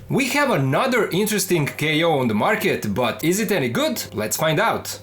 We have another interesting KO on the market, but is it any good? Let's find out.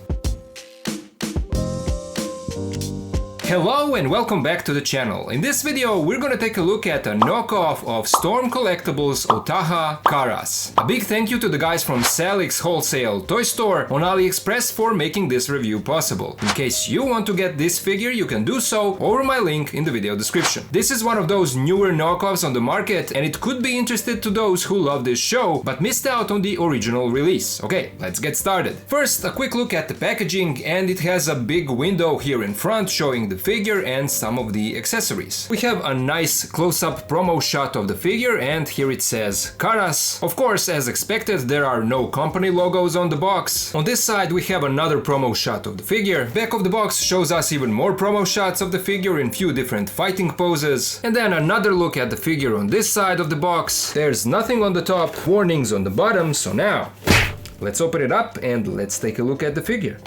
Hello and welcome back to the channel. In this video we're gonna take a look at a knockoff of Storm Collectibles Otaha Karas. A big thank you to the guys from Salix Wholesale Toy Store on AliExpress for making this review possible. In case you want to get this figure, you can do so over my link in the video description. This is one of those newer knockoffs on the market and it could be interesting to those who love this show but missed out on the original release. Okay, let's get started. First, a quick look at the packaging, and it has a big window here in front showing the figure and some of the accessories. We have a nice close-up promo shot of the figure, and here it says Karas. Of course, as expected, there are no company logos on the box. On this side we have another promo shot of the figure. Back of the box shows us even more promo shots of the figure in few different fighting poses. And then another look at the figure on this side of the box. There's nothing on the top, warnings on the bottom, so now let's open it up and let's take a look at the figure.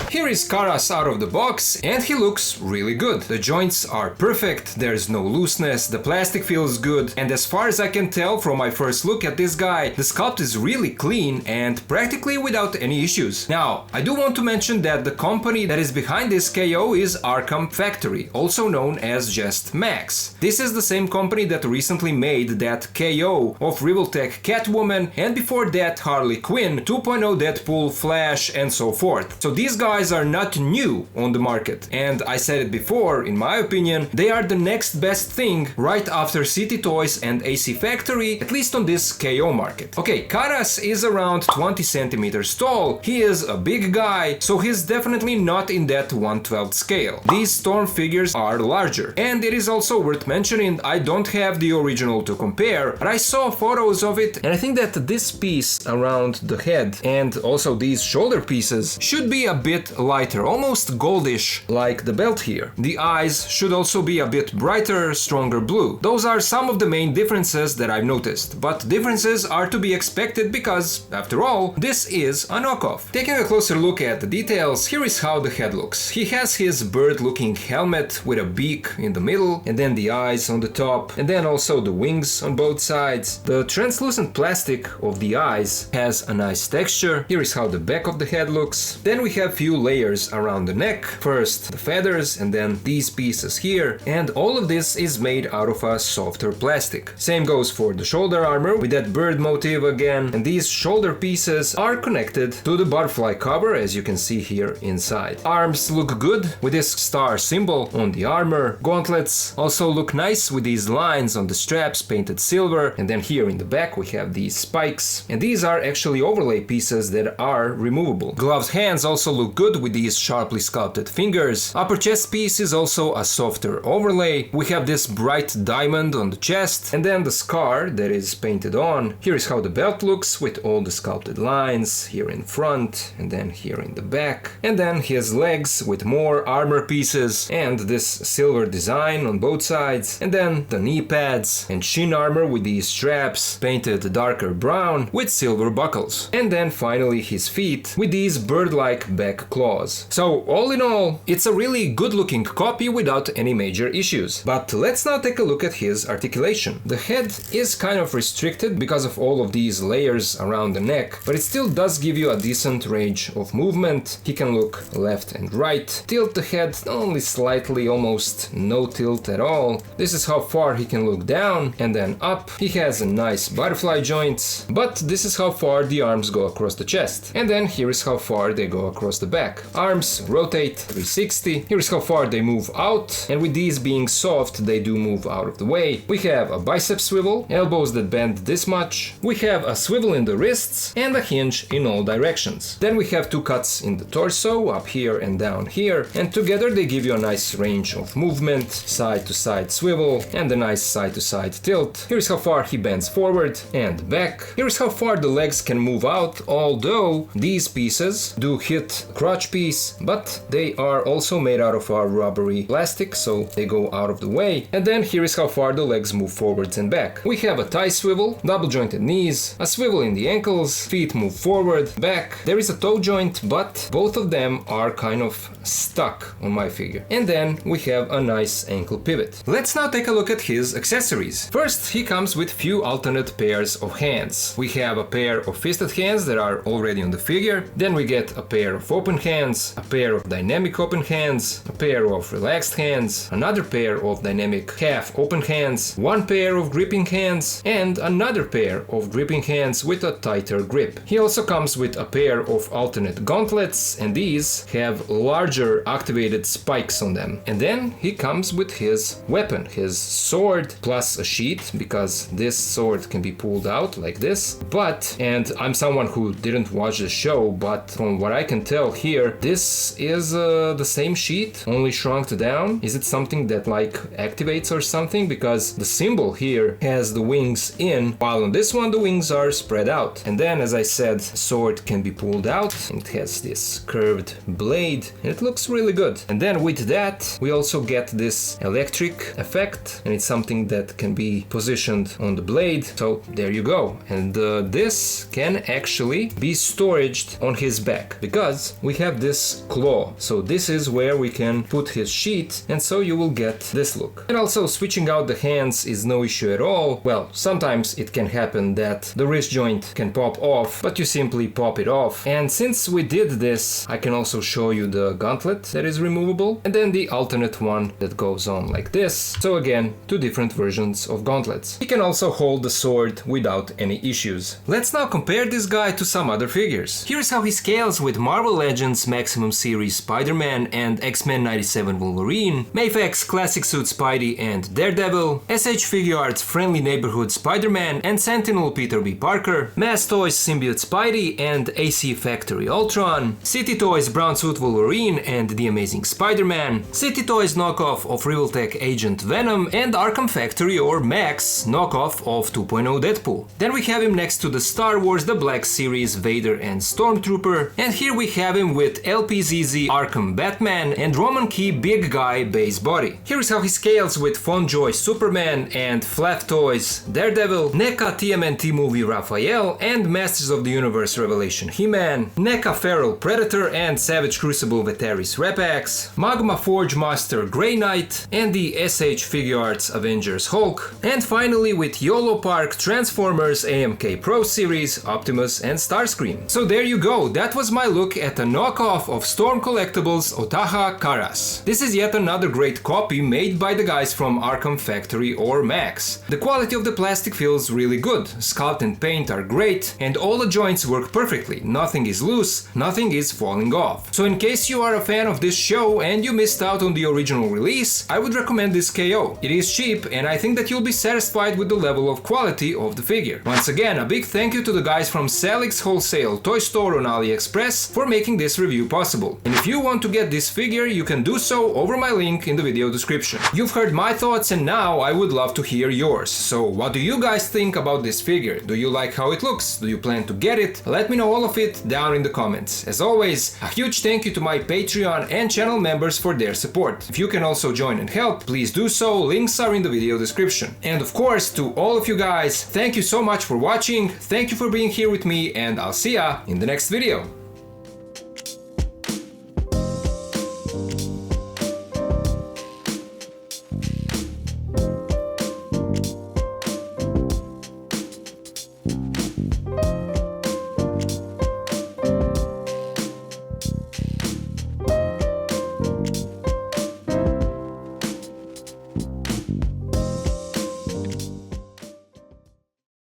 Here is Karas out of the box, and he looks really good. The joints are perfect, there's no looseness, the plastic feels good, and as far as I can tell from my first look at this guy, the sculpt is really clean and practically without any issues. Now, I do want to mention that the company that is behind this KO is Arkham Factory, also known as just Max. This is the same company that recently made that KO of Revoltech Catwoman, and before that Harley Quinn, 2.0 Deadpool, Flash, and so forth. So these guys are not new on the market, and I said it before, in my opinion, they are the next best thing right after City Toys and AC Factory, at least on this KO market. Okay, Karas is around 20 centimeters tall, he is a big guy, so he's definitely not in that 1/12 scale. These Storm figures are larger, and it is also worth mentioning, I don't have the original to compare, but I saw photos of it, and I think that this piece around the head and also these shoulder pieces should be a bit lighter, almost goldish, like the belt here. The eyes should also be a bit brighter, stronger blue. Those are some of the main differences that I've noticed, but differences are to be expected because, after all, this is a knockoff. Taking a closer look at the details, here is how the head looks. He has his bird-looking helmet with a beak in the middle, and then the eyes on the top, and then also the wings on both sides. The translucent plastic of the eyes has a nice texture. Here is how the back of the head looks. Then we have few layers around the neck. First the feathers and then these pieces here, and all of this is made out of a softer plastic. Same goes for the shoulder armor with that bird motif again, and these shoulder pieces are connected to the butterfly cover, as you can see here inside. Arms look good with this star symbol on the armor. Gauntlets also look nice with these lines on the straps painted silver, and then here in the back we have these spikes, and these are actually overlay pieces that are removable. Gloved hands also look good with these sharply sculpted fingers. Upper chest piece is also a softer overlay. We have this bright diamond on the chest, and then the scar that is painted on. Here is how the belt looks with all the sculpted lines here in front and then here in the back. And then his legs with more armor pieces and this silver design on both sides. And then the knee pads and shin armor with these straps painted darker brown with silver buckles. And then finally his feet with these bird-like back claws. So all in all, it's a really good looking copy without any major issues. But let's now take a look at his articulation. The head is kind of restricted because of all of these layers around the neck, but it still does give you a decent range of movement. He can look left and right, tilt the head only slightly, almost no tilt at all. This is how far he can look down and then up. He has a nice butterfly joints, but this is how far the arms go across the chest. And then here is how far they go across the back. Arms rotate 360. Here's how far they move out, and with these being soft, they do move out of the way. We have a bicep swivel, elbows that bend this much. We have a swivel in the wrists and a hinge in all directions. Then we have two cuts in the torso, up here and down here, and together they give you a nice range of movement, side to side swivel, and a nice side to side tilt. Here's how far he bends forward and back. Here's how far the legs can move out, although these pieces do hit crotch clutch piece, but they are also made out of our rubbery plastic, so they go out of the way. And then here is how far the legs move forwards and back. We have a tie swivel, double jointed knees, a swivel in the ankles, feet move forward, back. There is a toe joint, but both of them are kind of stuck on my figure. And then we have a nice ankle pivot. Let's now take a look at his accessories. First, he comes with few alternate pairs of hands. We have a pair of fisted hands that are already on the figure. Then we get a pair of open hands, a pair of dynamic open hands, a pair of relaxed hands, another pair of dynamic half open hands, one pair of gripping hands, and another pair of gripping hands with a tighter grip. He also comes with a pair of alternate gauntlets, and these have larger activated spikes on them. And then he comes with his weapon, his sword, plus a sheath, because this sword can be pulled out like this. But, and I'm someone who didn't watch the show, but from what I can tell here, this is the same sheath, only shrunk down. Is it something that like activates or something? Because the symbol here has the wings in, while on this one the wings are spread out. And then, as I said, the sword can be pulled out. It has this curved blade, and it looks really good. And then with that, we also get this electric effect, and it's something that can be positioned on the blade. So there you go. And this can actually be stored on his back, because we have this claw. So this is where we can put his sheath, and so you will get this look. And also switching out the hands is no issue at all. Well, sometimes it can happen that the wrist joint can pop off, but you simply pop it off. And since we did this, I can also show you the gauntlet that is removable, and then the alternate one that goes on like this. So again, two different versions of gauntlets. He can also hold the sword without any issues. Let's now compare this guy to some other figures. Here's how he scales with Marvel Legends Maximum Series Spider-Man and X-Men 97 Wolverine, Mafex Classic Suit Spidey and Daredevil, SH Figuarts Friendly Neighborhood Spider-Man and Sentinel Peter B. Parker, Mass Toys Symbiote Spidey and AC Factory Ultron, City Toys Brown Suit Wolverine and The Amazing Spider-Man, City Toys knockoff of Revoltech Agent Venom, and Arkham Factory or Max knockoff of 2.0 Deadpool. Then we have him next to the Star Wars The Black Series Vader and Stormtrooper, and here we have him with LPZZ Arkham Batman and Roman Key Big Guy Base Body. Here is how he scales with Fonjoy Superman and Flav Toys Daredevil, NECA TMNT Movie Raphael and Masters of the Universe Revelation He-Man, NECA Feral Predator and Savage Crucible Vetaris Repax, Magma Forge Master Grey Knight and the SH Figuarts Avengers Hulk, and finally with YOLO Park Transformers AMK Pro Series Optimus and Starscream. So there you go, that was my look at a knockoff of Storm Collectibles Otaha Karas. This is yet another great copy made by the guys from Arkham Factory or Max. The quality of the plastic feels really good, sculpt and paint are great, and all the joints work perfectly, nothing is loose, nothing is falling off. So in case you are a fan of this show and you missed out on the original release, I would recommend this KO. It is cheap and I think that you'll be satisfied with the level of quality of the figure. Once again, a big thank you to the guys from Salix Wholesale Toy Store on AliExpress for making this review possible. And if you want to get this figure, you can do so over my link in the video description. You've heard my thoughts and now I would love to hear yours. So what do you guys think about this figure? Do you like how it looks? Do you plan to get it? Let me know all of it down in the comments. As always, a huge thank you to my Patreon and channel members for their support. If you can also join and help, please do so, links are in the video description. And of course, to all of you guys, thank you so much for watching, thank you for being here with me, and I'll see ya in the next video.